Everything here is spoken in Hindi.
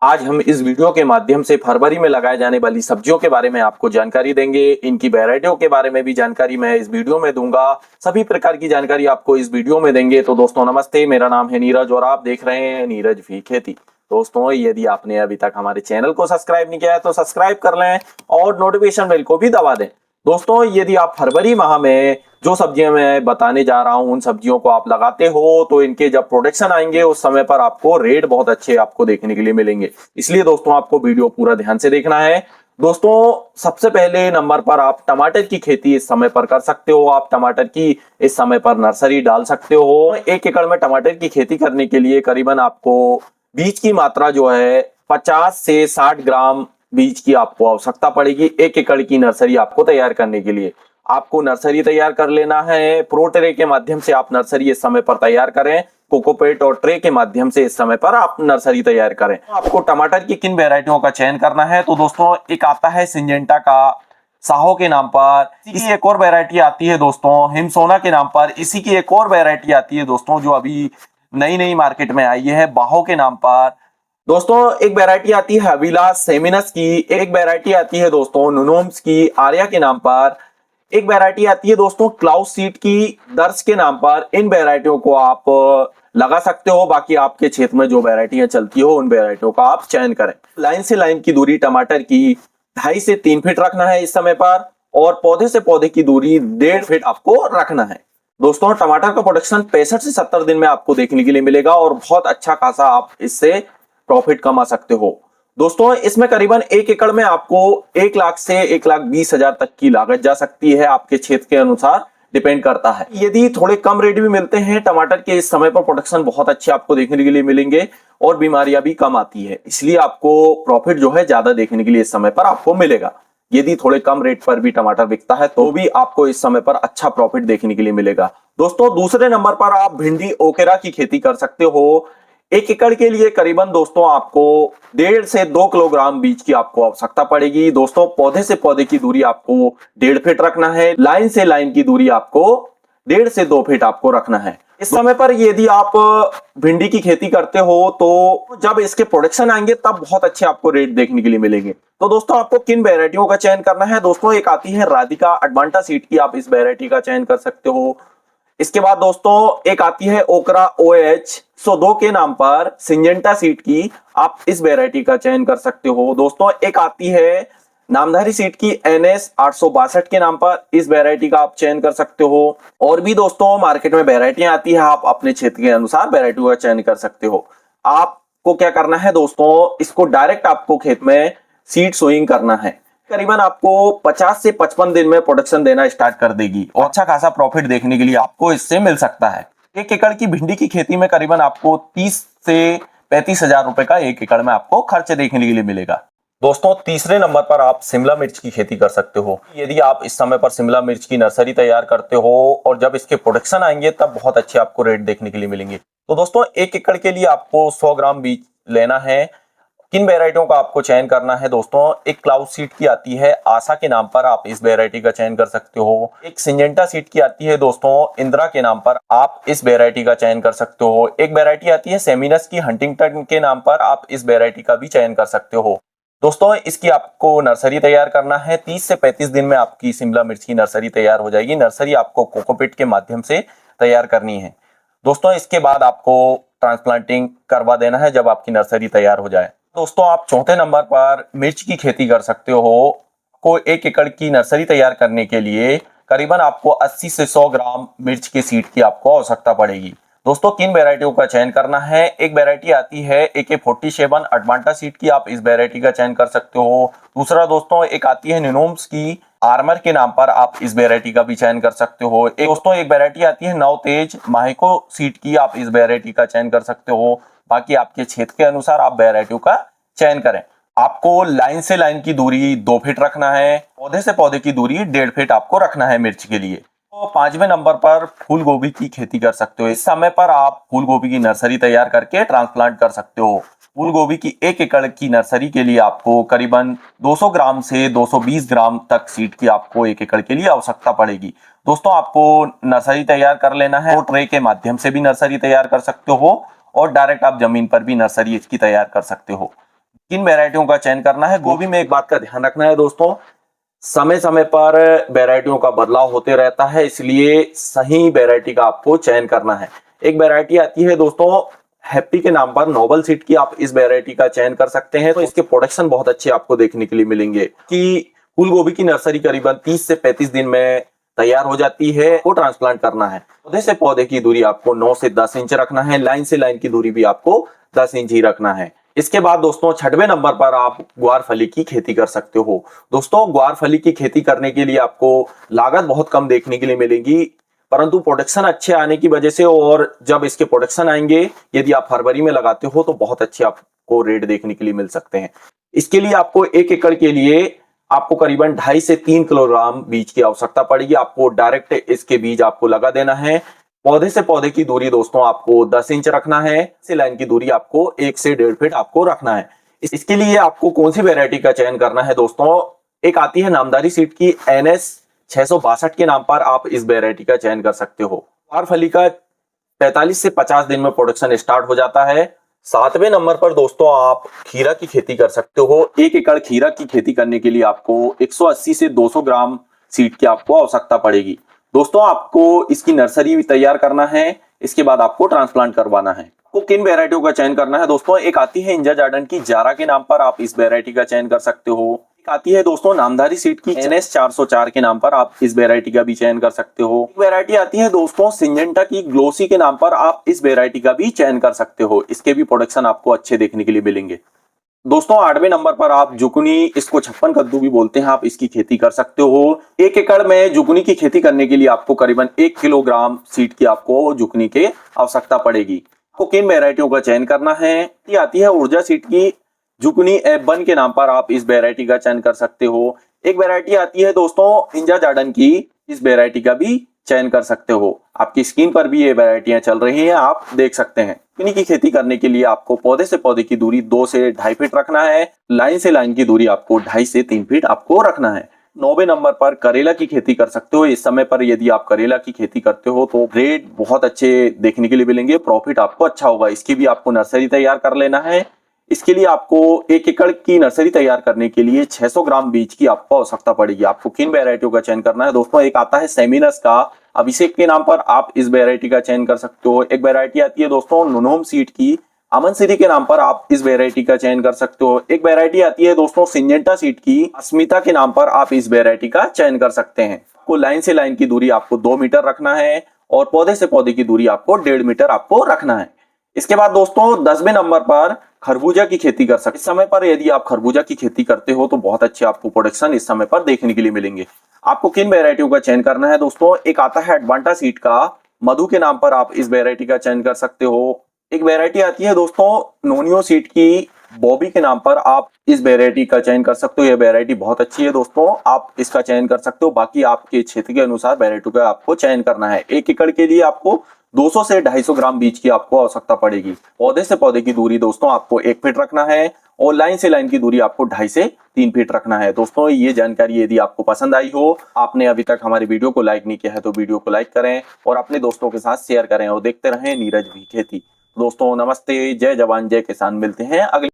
आज हम इस वीडियो के माध्यम से फरवरी में लगाए जाने वाली सब्जियों के बारे में आपको जानकारी देंगे। इनकी वैरायटियों के बारे में भी जानकारी मैं इस वीडियो में दूंगा। सभी प्रकार की जानकारी आपको इस वीडियो में देंगे। तो दोस्तों नमस्ते, मेरा नाम है नीरज और आप देख रहे हैं नीरज भी खेती। दोस्तों यदि आपने अभी तक हमारे चैनल को सब्सक्राइब नहीं किया है तो सब्सक्राइब कर लें और नोटिफिकेशन बेल को भी दबा दें। दोस्तों यदि आप फरवरी माह में जो सब्जियां मैं बताने जा रहा हूं उन सब्जियों को आप लगाते हो तो इनके जब प्रोडक्शन आएंगे उस समय पर आपको रेट बहुत अच्छे आपको देखने के लिए मिलेंगे। इसलिए दोस्तों आपको वीडियो पूरा ध्यान से देखना है। दोस्तों सबसे पहले नंबर पर आप टमाटर की खेती इस समय पर कर सकते हो। आप टमाटर की इस समय पर नर्सरी डाल सकते हो। 1 एकड़ में टमाटर की खेती करने के लिए करीबन आपको बीज की मात्रा जो है 50 से 60 ग्राम बीज की आपको आवश्यकता पड़ेगी। 1 एकड़ की नर्सरी आपको तैयार करने के लिए आपको नर्सरी तैयार कर लेना है। प्रो ट्रे के माध्यम से आप नर्सरी इस समय पर तैयार करें। कोकोपेट और ट्रे के माध्यम से इस समय पर आप नर्सरी तैयार करें। आपको टमाटर की किन वेराइटियों का चयन करना है तो दोस्तों एक आता है सिंजेंटा का साहो के नाम पर। इसी एक और वैरायटी आती है दोस्तों हिमसोना के नाम पर। इसी की एक और वैरायटी आती है दोस्तों जो अभी नई नई मार्केट में आई है बाहो के नाम पर। दोस्तों एक वैरायटी आती है अविलास सेमिनस की। एक वैरायटी आती है दोस्तों नुनोम्स की आर्या के नाम पर। एक वैरायटी आती है दोस्तों क्लाउड सीड की दर्श के नाम पर। इन वैरायटियों को आप लगा सकते हो। बाकी आपके क्षेत्र में जो वैरायटियां चलती हो उन वैरायटियों का आप चयन करें। लाइन से लाइन की दूरी टमाटर की 2.5 से 3 फीट रखना है इस समय पर और पौधे से पौधे की दूरी 1.5 फीट आपको रखना है। दोस्तों टमाटर का प्रोडक्शन 65 से 70 दिन में आपको देखने के लिए मिलेगा और बहुत अच्छा खासा आप इससे प्रॉफिट कमा सकते हो। दोस्तों इसमें करीबन 1 एकड़ में आपको 1 लाख से 1,20,000 तक की लागत जा सकती है। आपके क्षेत्र के अनुसार डिपेंड करता है। यदि थोड़े कम रेट भी मिलते हैं टमाटर के इस समय पर प्रोडक्शन बहुत अच्छे आपको देखने के लिए मिलेंगे और बीमारियां भी कम आती है। इसलिए आपको प्रॉफिट जो है ज्यादा देखने के लिए इस समय पर आपको मिलेगा। यदि थोड़े कम रेट पर भी टमाटर बिकता है तो भी आपको इस समय पर अच्छा प्रॉफिट देखने के लिए मिलेगा। दोस्तों दूसरे नंबर पर आप भिंडी ओकेरा की खेती कर सकते हो। 1 एकड़ के लिए करीबन दोस्तों आपको 1.5 से 2 किलोग्राम बीज की आपको आवश्यकता पड़ेगी। दोस्तों पौधे से पौधे की दूरी आपको 1.5 फीट रखना है। लाइन से लाइन की दूरी आपको 1.5 से 2 फीट आपको रखना है। इस समय पर यदि आप भिंडी की खेती करते हो तो जब इसके प्रोडक्शन आएंगे तब बहुत अच्छे आपको रेट देखने के लिए मिलेंगे। तो दोस्तों आपको किन वेराइटियों का चयन करना है दोस्तों एक आती है राधिका अडवांटा सीड की। आप इस वेराइटी का चयन कर सकते हो। इसके बाद दोस्तों एक आती है ओकरा OH 102 के नाम पर सिंजेंटा सीड की। आप इस वेराइटी का चयन कर सकते हो। दोस्तों एक आती है नामधारी सीड की NS 862 के नाम पर। इस वेराइटी का आप चयन कर सकते हो। और भी दोस्तों मार्केट में वेराइटियां आती है। आप अपने क्षेत्र के अनुसार वेराइटी का चयन कर सकते हो। आपको क्या करना है दोस्तों इसको डायरेक्ट आपको खेत में सीड सोइंग करना है। करीबन आपको 50 से 55 दिन में प्रोडक्शन देना स्टार्ट कर देगी और अच्छा खासा प्रॉफिट देखने के लिए आपको इससे मिल सकता है। 1 एकड़ की भिंडी की खेती में करीबन आपको 30 से 35,000 रुपए का 1 एकड़ में आपको खर्च देखने के लिए मिलेगा। दोस्तों तीसरे नंबर पर आप शिमला मिर्च की खेती कर सकते हो। यदि आप इस समय पर शिमला मिर्च की नर्सरी तैयार करते हो और जब इसके प्रोडक्शन आएंगे तब बहुत अच्छे आपको रेट देखने के लिए मिलेंगे। तो दोस्तों 1 एकड़ के लिए आपको 100 ग्राम बीज लेना है। किन वेराइटियों का आपको चयन करना है दोस्तों एक क्लाउड सीड की आती है आशा के नाम पर। आप इस वेराइटी का चयन कर सकते हो। एक सिंजेंटा सीड की आती है दोस्तों इंदिरा के नाम पर। आप इस वेराइटी का चयन कर सकते हो। एक वेराइटी आती है सेमिनस की हंटिंगटन के नाम पर। आप इस वेराइटी का भी चयन कर सकते हो। दोस्तों इसकी आपको नर्सरी तैयार करना है। 30 से 35 दिन में आपकी शिमला मिर्च की नर्सरी तैयार हो जाएगी। नर्सरी आपको कोकोपीट के माध्यम से तैयार करनी है। दोस्तों इसके बाद आपको ट्रांसप्लांटिंग करवा देना है जब आपकी नर्सरी तैयार हो जाए। दोस्तों आप चौथे नंबर पर मिर्च की खेती कर सकते हो। को 1 एकड़ की नर्सरी तैयार करने के लिए करीबन आपको 80 से 100 ग्राम मिर्च के सीड की आपको आवश्यकता पड़ेगी। दोस्तों किन वेराइटियों का चयन करना है एक वेराइटी आती है AK47 अडवांटा सीड की। आप इस वेराइटी का चयन कर सकते हो। दूसरा दोस्तों एक आती है निनोम्स की आर्मर के नाम पर। आप इस वेराइटी का भी चयन कर सकते हो। दोस्तों एक वेराइटी आती है नव तेज माहिको सीड की। आप इस वेराइटी का चयन कर सकते हो। बाकी आपके क्षेत्र के अनुसार आप वेराइटियों का चयन करें। आपको लाइन से लाइन की दूरी 2 फीट रखना है। पौधे से पौधे की दूरी 1.5 फीट आपको रखना है मिर्च के लिए। तो 5वें नंबर पर फूल गोभी की खेती कर सकते हो। इस समय पर आप फूल गोभी की नर्सरी तैयार करके ट्रांसप्लांट कर सकते हो। फूल गोभी की 1 एकड़ की नर्सरी के लिए आपको करीबन 200 ग्राम से 220 ग्राम तक सीड की आपको 1 एकड़ के लिए आवश्यकता पड़ेगी। दोस्तों आपको नर्सरी तैयार कर लेना है। तो ट्रे के माध्यम से भी नर्सरी तैयार कर सकते हो और डायरेक्ट आप जमीन पर भी नर्सरी इसकी तैयार कर सकते हो। किन वैरायटियों का चयन करना है। गोभी में एक बात का ध्यान रखना है दोस्तों, समय समय पर वैरायटियों का बदलाव होते रहता है, इसलिए सही वैरायटी का आपको चयन करना है। एक वैरायटी आती है दोस्तों हैप्पी के नाम पर, नोबल सीड की, आप इस वैरायटी का चयन कर सकते हैं। तो इसके प्रोडक्शन बहुत अच्छे आपको देखने के लिए मिलेंगे कि फूल गोभी की नर्सरी करीबन 30 से 35 दिन में तैयार हो जाती है। वो ट्रांसप्लांट करना है। पौधे से पौधे की दूरी आपको 9 से 10 इंच रखना है। लाइन से लाइन की दूरी भी आपको 10 इंच ही रखना है। इसके बाद दोस्तों 6वें नंबर पर आप ग्वार फली की खेती कर सकते हो। दोस्तों ग्वार फली की खेती करने के लिए आपको लागत बहुत कम देखने के लिए मिलेगी, परंतु प्रोडक्शन अच्छे आने की वजह से, और जब इसके प्रोडक्शन आएंगे, यदि आप फरवरी में लगाते हो तो बहुत अच्छे आपको रेट देखने के लिए मिल सकते हैं। इसके लिए आपको 1 एकड़ के लिए आपको करीबन 2.5 से 3 किलोग्राम बीज की आवश्यकता पड़ेगी। आपको डायरेक्ट इसके बीज आपको लगा देना है। पौधे से पौधे की दूरी दोस्तों आपको 10 इंच रखना है। से लाइन की दूरी आपको 1 से 1.5 फीट आपको रखना है। इसके लिए आपको कौन सी वैरायटी का चयन करना है दोस्तों, एक आती है नामदारी सीड की NS 662 के नाम पर, आप इस वैरायटी का चयन कर सकते हो। ग्वार फली का 45 से 50 दिन में प्रोडक्शन स्टार्ट हो जाता है। 7वें नंबर पर दोस्तों आप खीरा की खेती कर सकते हो। 1 एकड़ खीरा की खेती करने के लिए आपको 180 से 200 ग्राम सीड की आपको आवश्यकता पड़ेगी। दोस्तों आपको इसकी नर्सरी भी तैयार करना है, इसके बाद आपको ट्रांसप्लांट करवाना है। आपको किन वैरायटियों का चयन करना है दोस्तों, एक आती है इंजा जार्डन की जारा के नाम पर, आप इस वैरायटी का चयन कर सकते हो। एक आती है दोस्तों नामधारी सीड की NS 404 के नाम पर, आप इस वैरायटी का भी चयन कर सकते हो। एक वैरायटी आती है दोस्तों सिंजेंटा की ग्लोसी के नाम पर, आप इस वैरायटी का भी चयन कर सकते हो। इसके भी प्रोडक्शन आपको अच्छे देखने के लिए मिलेंगे। दोस्तों 8वें नंबर पर आप जुकुनी, इसको 56 कद्दू भी बोलते हैं, आप इसकी खेती कर सकते हो। 1 एकड़ में जुकुनी की खेती करने के लिए आपको करीबन 1 किलोग्राम सीड की आपको जुकुनी के आवश्यकता पड़ेगी। आपको किन वैरायटियों का चयन करना है, ये आती है ऊर्जा सीड की जुकुनी F1 के नाम पर, आप इस वैरायटी का चयन कर सकते हो। एक वैरायटी आती है दोस्तों इंजा जार्डन की, इस वैरायटी का भी चयन कर सकते हो। आपकी स्क्रीन पर भी ये वैरायटियां चल रही हैं, आप देख सकते हैं। जुकिनी की खेती करने के लिए आपको पौधे से पौधे की दूरी 2 से 2.5 फीट रखना है। लाइन से लाइन की दूरी आपको 2.5 से 3 फीट आपको रखना है। 9वें नंबर पर करेला की खेती कर सकते हो। इस समय पर यदि आप करेला की खेती करते हो तो रेट बहुत अच्छे देखने के लिए मिलेंगे, प्रॉफिट आपको अच्छा होगा। इसकी भी आपको नर्सरी तैयार कर लेना है। इसके लिए आपको 1 एकड़ की नर्सरी तैयार करने के लिए 600 ग्राम बीज की आपको आवश्यकता पड़ेगी। आपको किन वैरायटियों का चयन करना है दोस्तों, एक आता है सेमिनस का अभिषेक के नाम पर, आप इस वैरायटी का चयन कर सकते हो। एक वैरायटी आती है दोस्तों नुनोम सीड की अमन श्री के नाम पर, आप इस वैरायटी का चयन कर सकते हो। एक वैरायटी आती है दोस्तों सिंजेंटा सीड की अस्मिता के नाम पर, आप इस वैरायटी का चयन कर सकते हैं। आपको लाइन से लाइन की दूरी आपको 2 मीटर रखना है, और पौधे से पौधे की दूरी आपको 1.5 मीटर आपको रखना है। इसके बाद दोस्तों 10वें नंबर पर खरबूजा की खेती कर सकते। इस समय पर यदि आप खरबूजा की खेती करते हो तो बहुत अच्छे आपको प्रोडक्शन इस समय पर देखने के लिए मिलेंगे। आपको किन वैरायटियों का चयन करना है दोस्तों, एक आता है एडवांटा सीड का मधु के नाम पर, आप इस वैरायटी का चयन कर सकते हो। एक वैरायटी आती है दोस्तों नोनियो सीड की बॉबी के नाम पर, आप इस वैरायटी का चयन कर सकते हो। यह वैरायटी बहुत अच्छी है दोस्तों, आप इसका चयन कर सकते हो। बाकी आपके क्षेत्र के अनुसार वैरायटी का आपको चयन करना है। 1 एकड़ के लिए आपको 200 से 250 ग्राम बीज की आपको आवश्यकता पड़ेगी। पौधे से पौधे की दूरी दोस्तों आपको 1 फीट रखना है, और लाइन से लाइन की दूरी आपको 2.5 से 3 फीट रखना है। दोस्तों ये जानकारी यदि आपको पसंद आई हो, आपने अभी तक हमारी वीडियो को लाइक नहीं किया है तो वीडियो को लाइक करें और अपने दोस्तों के साथ शेयर करें, और देखते रहें नीरज भी खेती। दोस्तों नमस्ते, जय जवान जय किसान, मिलते हैं अगले